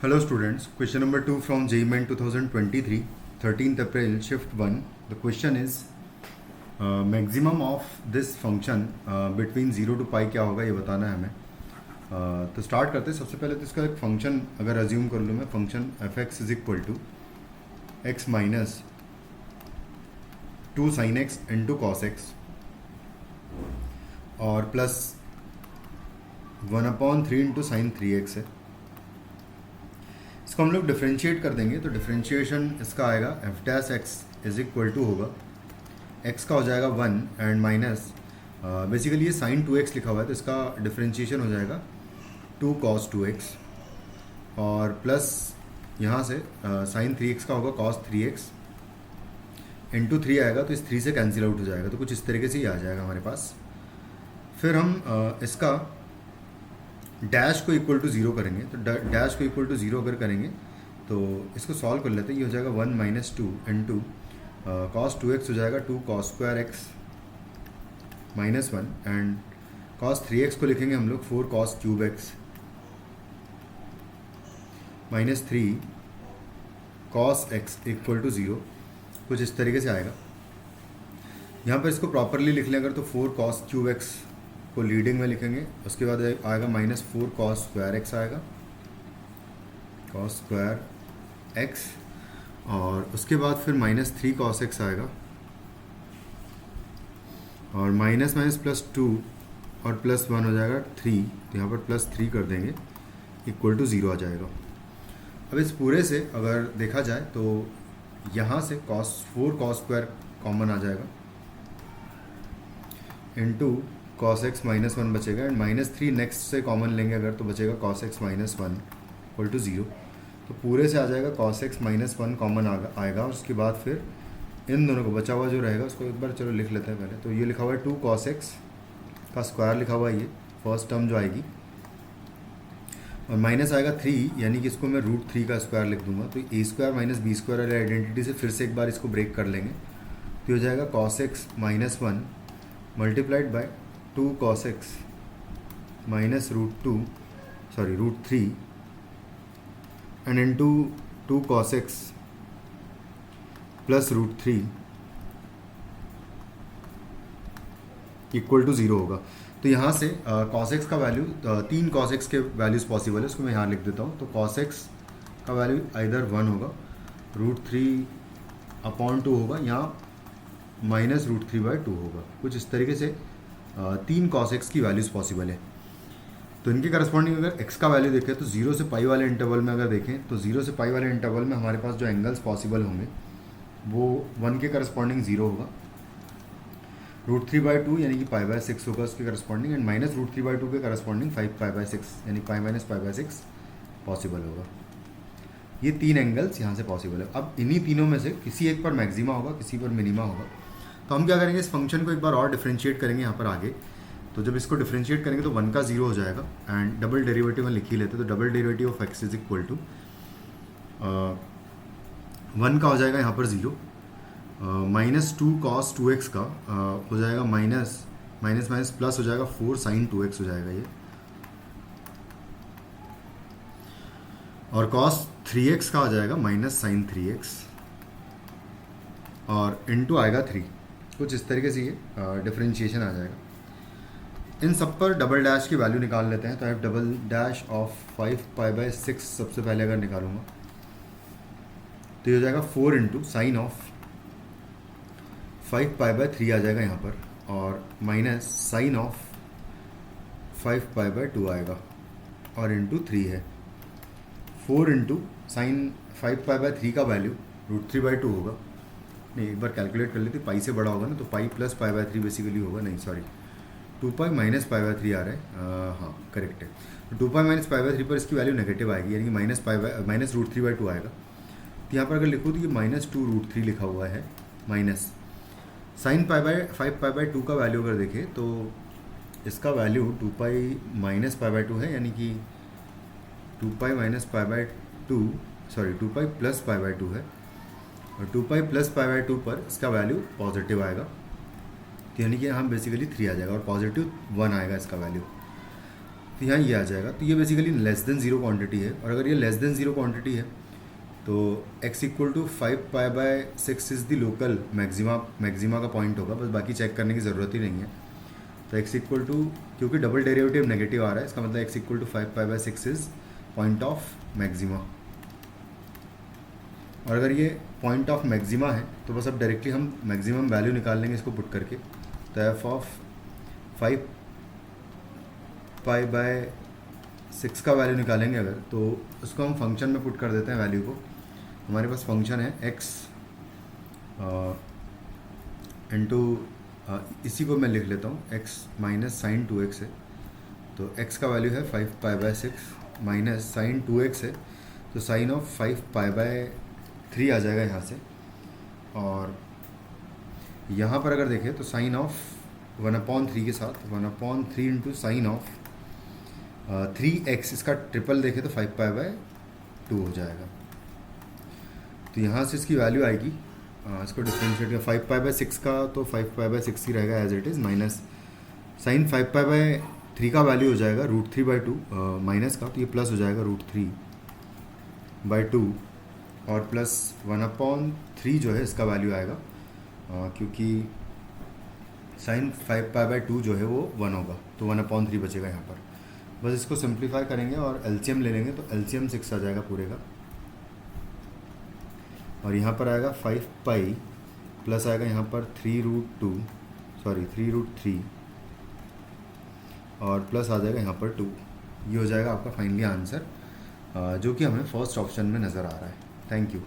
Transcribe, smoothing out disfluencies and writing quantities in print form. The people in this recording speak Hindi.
Hello students, question number 2 from JEE Main 2023, 13th April, shift 1. The question is maximum of this function between 0 to pi क्या होगा ये बताना है हमें. तो स्टार्ट करते हैं. सबसे पहले तो इसका एक फंक्शन अगर अज्यूम कर लूँ मैं, function f x is equal to x minus 2 sine x into cos x और प्लस 1/3 इंटू साइन 3x है. इसको हम लोग डिफ्रेंशिएट कर देंगे तो डिफ्रेंशिएशन इसका आएगा f dash x is equal to होगा एक्स का हो जाएगा 1 एंड माइनस बेसिकली ये साइन 2x लिखा हुआ है तो इसका डिफ्रेंशिएशन हो जाएगा 2 cos 2x और प्लस यहाँ से साइन 3x का होगा cos 3x इंटू 3 आएगा तो इस 3 से कैंसिल आउट हो जाएगा. तो कुछ इस तरीके से ही आ जाएगा हमारे पास. फिर हम इसका डैश को इक्वल टू 0 करेंगे तो डैश को इक्वल टू 0 अगर करेंगे तो इसको सॉल्व कर लेते हैं. ये हो जाएगा 1 माइनस 2 इंटू कॉस 2x हो जाएगा 2 cos square x minus 1 and cos 3x को लिखेंगे हम लोग 4 cos cube x minus 3 cos x equal to 0. कुछ इस तरीके से आएगा. यहाँ पर इसको प्रॉपरली लिख लें अगर तो 4 cos क्यूब एक्स को लीडिंग में लिखेंगे. उसके बाद आएगा माइनस 4 cos स्क्वायर एक्स आएगा cos स्क्वायर एक्स और उसके बाद फिर माइनस 3 cos एक्स आएगा और माइनस माइनस प्लस 2 और प्लस 1 हो जाएगा 3. तो यहाँ पर प्लस 3 कर देंगे इक्वल टू 0 आ जाएगा. अब इस पूरे से अगर देखा जाए तो यहाँ से 4 cos स्क्वायर कॉमन आ जाएगा इंटू cos x माइनस 1 बचेगा एंड माइनस 3 नेक्स्ट से कॉमन लेंगे अगर तो बचेगा cos x minus 1 equal to 0. तो पूरे से आ जाएगा cos x माइनस 1 कॉमन आएगा और उसके बाद फिर इन दोनों को बचा हुआ जो रहेगा उसको एक बार चलो लिख लेते हैं पहले. तो ये लिखा हुआ है 2 cos x का स्क्वायर लिखा हुआ है ये फर्स्ट टर्म जो आएगी और माइनस आएगा 3 यानी कि इसको मैं √3 का स्क्वायर लिख दूंगा. तो ए स्क्वायर माइनस बी स्क्वायर वाली आइडेंटिटी से फिर से एक बार इसको ब्रेक कर लेंगे. तो हो जाएगा cos x minus 1 multiplied by 2 cos x minus √3 and into 2 cos x plus √3 equal to 0 होगा. तो यहाँ से cos x का वैल्यू 3 cos x के वैल्यूज़ पॉसिबल है उसको मैं यहाँ लिख देता हूँ. तो cos x का वैल्यू आइदर 1 होगा √3/2 होगा या माइनस √3/2 होगा. कुछ इस तरीके से 3 cos x की वैल्यूज़ पॉसिबल है. तो इनके करस्पॉन्डिंग अगर x का वैल्यू देखें तो 0 से पाई वाले इंटरवल में अगर देखें तो 0 से पाई वाले इंटरवल में हमारे पास जो एंगल्स पॉसिबल होंगे वो 1 के करस्पॉन्डिंग 0 होगा √3/2 यानी कि π/6 होगा उसके करस्पॉन्डिंग एंड माइनस √3/2 के करस्पॉन्डिंग 5π/6 यानी π - π/6 पॉसिबल होगा. ये 3 एंगल्स यहाँ से पॉसिबल है. अब इन्हीं तीनों में से किसी एक पर मैक्सिमा होगा किसी पर मिनिमा होगा. तो हम क्या करेंगे इस फंक्शन को एक बार और डिफ्रेंशिएट करेंगे यहाँ पर आगे. तो जब इसको डिफ्रेंशिएट करेंगे तो 1 का 0 हो जाएगा एंड डबल डेरिवेटिव में लिख ही लेते. तो double derivative of x is equal to 1 का हो जाएगा यहाँ पर 0 माइनस 2 cos 2x का हो जाएगा माइनस माइनस प्लस हो जाएगा 4 sin 2x हो जाएगा ये और cos 3x का हो जाएगा माइनस sin 3x और इनटू आएगा 3. कुछ इस तरीके से ये डिफरेंशिएशन आ जाएगा. इन सब पर डबल डैश की वैल्यू निकाल लेते हैं. तो I have double dash of 5π/6 सबसे पहले अगर निकालूंगा तो ये हो जाएगा 4 इंटू साइन ऑफ 5π/3 आ जाएगा यहाँ पर और माइनस साइन ऑफ 5π/2 आएगा और इंटू 3 है. 4 इंटू साइन 5π/3 का वैल्यू √3/2 होगा. नहीं एक बार कैलकुलेट कर लेते पाई से बड़ा होगा ना तो पाई प्लस π/3 बेसिकली होगा. नहीं सॉरी 2π माइनस π/3 आ रहा है. हाँ करेक्ट है. तो 2π माइनस π/3 पर इसकी वैल्यू नेगेटिव आएगी यानी कि माइनस √3/2 आएगा. तो यहाँ पर अगर लिखूँ तो ये माइनस 2√3 लिखा हुआ है माइनस साइन 5/2 का वैल्यू अगर देखें तो इसका वैल्यू 2π माइनस π/2 है यानी कि 2π माइनस π/2 सॉरी 2π प्लस π/2 है और 2π प्लस π/2 पर इसका वैल्यू पॉजिटिव आएगा. तो यानी कि यहाँ बेसिकली 3 आ जाएगा और पॉजिटिव 1 आएगा इसका वैल्यू. तो यहाँ ये आ जाएगा। तो ये basically less than zero quantity है, और अगर ये लेस देन ज़ीरो क्वांटिटी है तो x equal to 5π/6 is the local maxima का पॉइंट होगा। बस बाकी चेक करने की ज़रूरत ही नहीं है। तो x इक्वल टू, क्योंकि डबल डेरिवेटिव नेगेटिव आ रहा है, इसका मतलब x equal to 5π/6 is point of maxima. और अगर ये पॉइंट ऑफ मैक्सिमा है तो बस अब डायरेक्टली हम मैक्सिमम वैल्यू निकाल लेंगे इसको पुट करके। तो f ऑफ 5π/6 का वैल्यू निकालेंगे अगर, तो उसको हम फंक्शन में पुट कर देते हैं वैल्यू को। हमारे पास फंक्शन है x इंटू, इसी को मैं लिख लेता हूँ, x माइनस साइन 2x है। तो x का वैल्यू है 5π/6 माइनस साइन 2x है, तो साइन ऑफ 5π/3 आ जाएगा यहाँ से। और यहाँ पर अगर देखें तो साइन ऑफ 1/3 के साथ 1/3 इंटू साइन ऑफ 3x, इसका ट्रिपल देखें तो 5π/2 हो जाएगा। तो यहाँ से इसकी वैल्यू आएगी, इसको डिफ्रेंशिएट कर 5π/6 का, तो 5π/6 ही रहेगा as it is, minus sine 5π/3 का वैल्यू हो जाएगा √3/2 माइनस का, तो ये प्लस हो जाएगा √3/2 और प्लस 1/3 जो है इसका वैल्यू आएगा, क्योंकि साइन 5π/2 जो है वो 1 होगा, तो 1/3 बचेगा यहाँ पर। बस इसको सिंप्लीफाई करेंगे और एलसीएम ले लेंगे, तो एलसीएम 6 आ जाएगा पूरे का। और यहाँ पर आएगा 5π प्लस आएगा यहाँ पर 3√3 और प्लस आ जाएगा यहाँ पर 2। ये हो जाएगा आपका फाइनली आंसर, जो कि हमें फर्स्ट ऑप्शन में नज़र आ रहा है। Thank you.